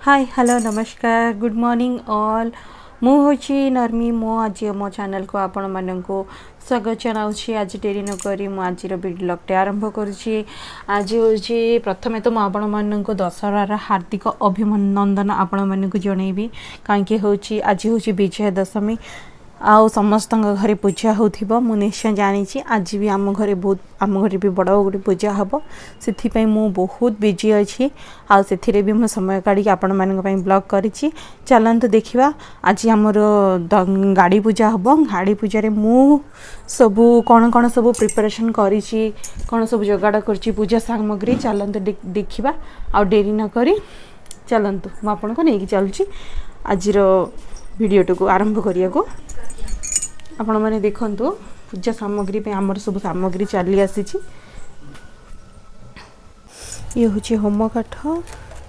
Hi hello नमस्कार good morning all मु होची नर्मी मो आज मो चैनल को आपण मानक स्वागत जनाऊँगी। आज डेरी नक आज ब्लॉग आरंभ करुँची। आज हूँ प्रथमे तो मुझे दशहरार हार्दिक अभिनंदन आपण मानक जनइबी कहीं हूँ आज हूँ विजय दशमी आउ समस्त घरे पूजा हो मु निश्चय जानी आज भी आम घरे बहुत आम घरे भी बड़ गोटे पूजा हम से मु बहुत बिजी अच्छी आउ भी मो समय काढ़ी आपण मान ब्लॉग करी चलते देखा आज आमर गाड़ी पूजा हम गाड़ी पूजा मु सबू कौन कौन सब प्रिपरेशन करी कौन सब जोगाड़ कर पूजा सामग्री चलते देखा आ डेरी न करी चलतु मुझे को लेकिन चलुची आज भिडियो को आरंभ करिया को आपण मैंने देखंतु पूजा सामग्री पे आमर सब सामग्री चली आसी ये हूँ होम काठ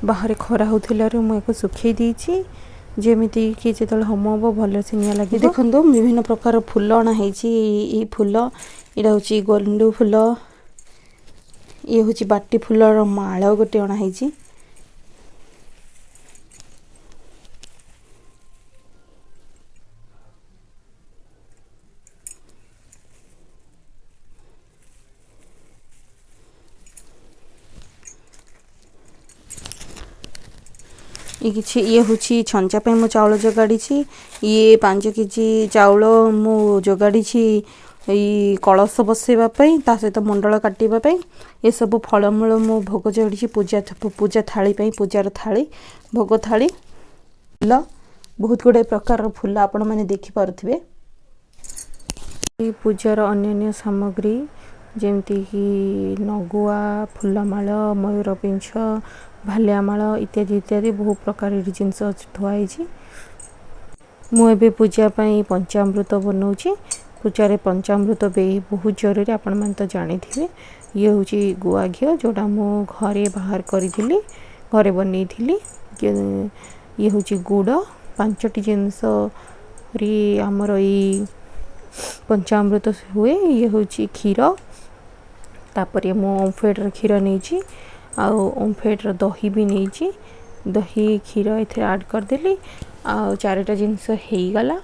बाहर खरा होथिला मुझे सुखई देछि जेमिति कि जो होम हम भल से निया लगे देखो विभिन्न प्रकार फूल अणाई फूल यहाँ हूँ गेंडु फूल ये हूँ बाटी फूलर माल गोटे अणाई ये हूँ छंचा पे मु चाउल जोगाड़ी ये 5 केजी चाउल मु जोगाड़ी कलश बसैवाई सहित मंडल काटापी ये सब फलमूल मु भोग जोड़ी पूजा थाली पूजार थाली भोग थाली फूल बहुत गुड़ाए प्रकार फूल आपण मैंने देखिपे पूजार अन्य सामग्री जमती कि नगुआ फूलमाल मयूर पिंछ भालियामाल इत्यादि इत्यादि बहुत प्रकार जिनस थुआई मुझे पूजापी पंचामृत बनाऊँगी पूजा पंचामृत बे बहुत जरूरी आपण मैंने तो जानी थे ये हूँ गुआ घी जोड़ा मु घरे बाहर करी घरे बनी ये हूँ गुड़ 5टी जिनस आमर ये पंचामृत हुए ये हूँ क्षीर तापर मु ओमफेड्र क्षीर नहीं ओमफेड्र दही भी नहीं दही क्षीर ए आड करदेली आ 4टा जिनस हो गला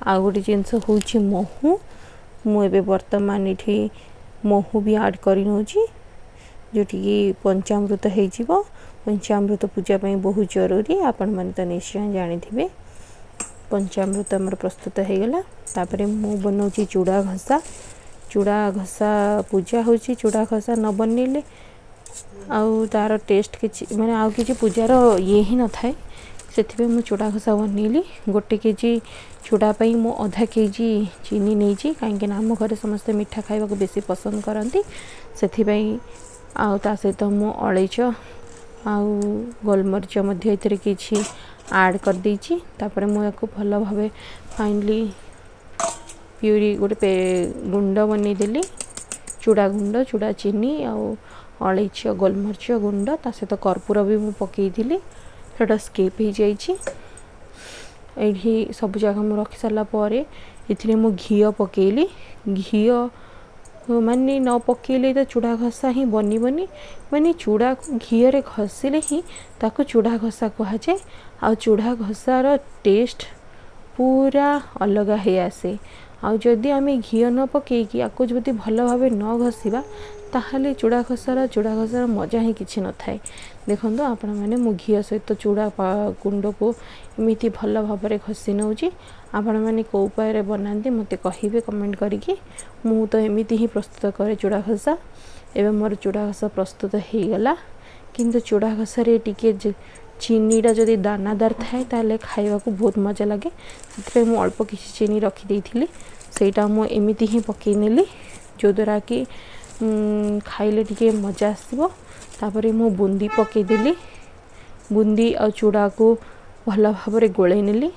आ गोटे जिनस हूँ महू मुझे बर्तमान ये महू भी आड कर जोटि पंचामृत हो पंचामृत पूजापी बहुत जरूरी आपण मैंने तो निश्चय जानी थे पंचामृत आमर प्रस्तुत हो गला तापर मु बनाऊँगी चूड़ा घसा पूजा हूँ चूड़ा घसा न बनइले आउ तार टेस्ट कि माने आउ कि पूजार ये ही न थाए से मु चूड़ा घसा बनइली 1 केजी चूड़ापी मु आधा केजी चीनी नहीं कहीं आम घर समस्ते मिठा खाइबा को बेसी पसंद करती से सहित मु अलैच आउ गोलमरीच किसी आड कर देछि तापर मु याको भल भाव फाइनली प्यूरी गोटे गुंड बनईदेली चूड़ा गुंड चूड़ा चीनी आउ अलैच गोलमरीच गुंड ता सहित कर्पूर भी मु पकईली सेटा स्किप हो जाइए सब जगह मु रखी सारा पर ये मु घी पकईली घी माने न पकईले तो चूड़ा घसा ही बनबनी माने चूड़ा को घी रे घसिले ही ताको चूड़ा घसा कह जाए आ चूड़ा घसार टेस्ट पूरा अलग है आसे आउ जदि आम घी न पकईकी आपको जब भल भाव न घसीबा ताहले चूड़ा घसार मजा ही किसी न थाए देखो आपण मैंने मु घी सहित चूड़ा गुंड को एमती भल भाव में घसी नौची आपण मैंने कौ उपाय बनाती मत कहे कमेंट करी मु तो एमती ही प्रस्तुत करे चूड़ा घसा एवं मोर चूड़ा घसा प्रस्तुत हो गला किंतु चूड़ा घसारे टिके चीनीटा जदि दानादार थाए ताले खाइबा को बहुत मजा लगे से मु अल्प किसी चीनी रखी सेटा मु एमती ही पकई नेली जो द्वारा कि खाइले टिके मजा आसो तापर मु बूंदी पकईदेली बूंदी और चूड़ा को भल भाव में गोले नेली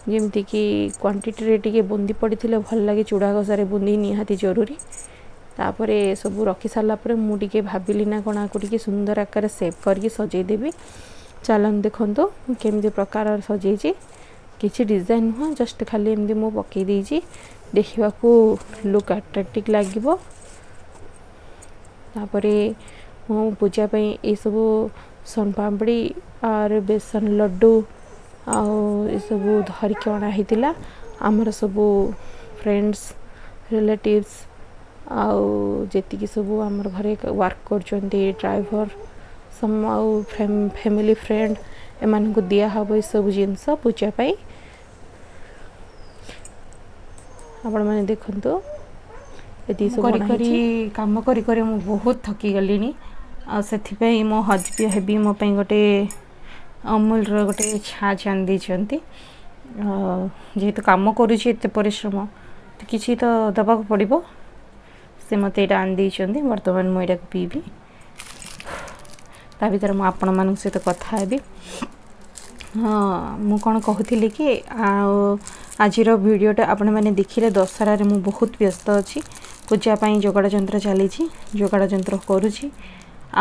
जमती कि क्वांटिटी टिके बूंदी पड़ी भल लगे चूड़ा घसारे बूंदी निहाती जरूरी तापर सब रखी सारा पर मुझे भाविली ना कौन आपको टे सुंदर आकार सेव करके सजेदेवी चलन देखो केमी प्रकार सजे किसी डिजाइन नुह जस्ट खाली एमती मु पकई देखा लुक अट्राक्टिव लगे तापर मो पूजापी ये सब सोन पापड़ी और बेसन लड्डू आउ सब धरिकी अणा होता आमर सब फ्रेंड्स रिलेटिव्स आउ जी सब आमर घरे वर्क कर ड्राइवर सम आउ फैमिली फ्रेंड एमान को दिया हब सब जिनस पूजापाई आपण मैंने देखो ये सब कम कर बहुत थकी गली से मो हजबी हेबी मो गोटे अमूल गोटे छाछ आन देती जेहेतु कम करुँचे परिश्रम तो किसी तो दबा पड़ो से मत यहाँ आन देती बर्तमान मुझे पीबी ता भर मुझे सहित कथा हेबी हाँ मु कौन कहती कि आज वीडियोटा आपण मैंने देखिले दशहरा रे मु बहुत व्यस्त अच्छी पूजापाई जोगाड़ जंत्र चली जोगाड़ जंत्र करुँची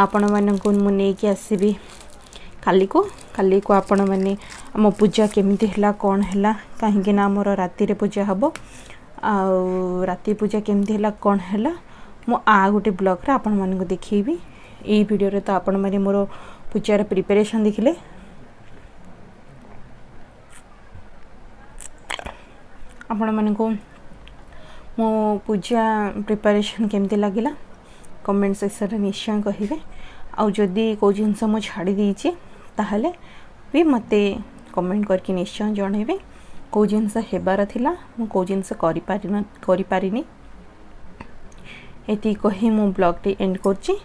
आपण मानक मुझे आसबि काली को आपण मैंने आम पूजा केमिति हला कौन है कहीं आमर राति रे पूजा हम आ राति पूजा केमिति हला कौन है मु आ गोटे ब्लॉग रे आपण मानक देखिबी यही वीडियो रे तो आपण मैंने मोर पूजार प्रिपरेशन देखिले आपण मानक मो पूजा प्रिपरेशन केमिति लागिला कमेंट सेक्शन रे निश्चय कहिबे आउ जदि को जिनस मु छाड़ी देछि ताहले भी मते कमेंट करके निश्चय जणेबे को जिनस हेबार थिला मु को जिनस करि पारिनी एति कहि मु ब्लॉग टी एंड करछि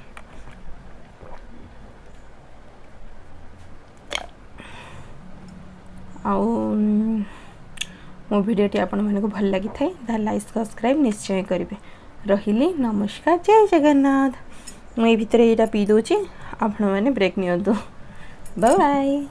आउ मो वीडियोटी आपण मानक भल लगी थाए ता लाइक सब्सक्राइब निश्चय करेंगे रही नमस्कार जय जगन्नाथ मुझे भितर यहाँ पी दूची आपण मैंने ब्रेक नियंतु बाय बाय।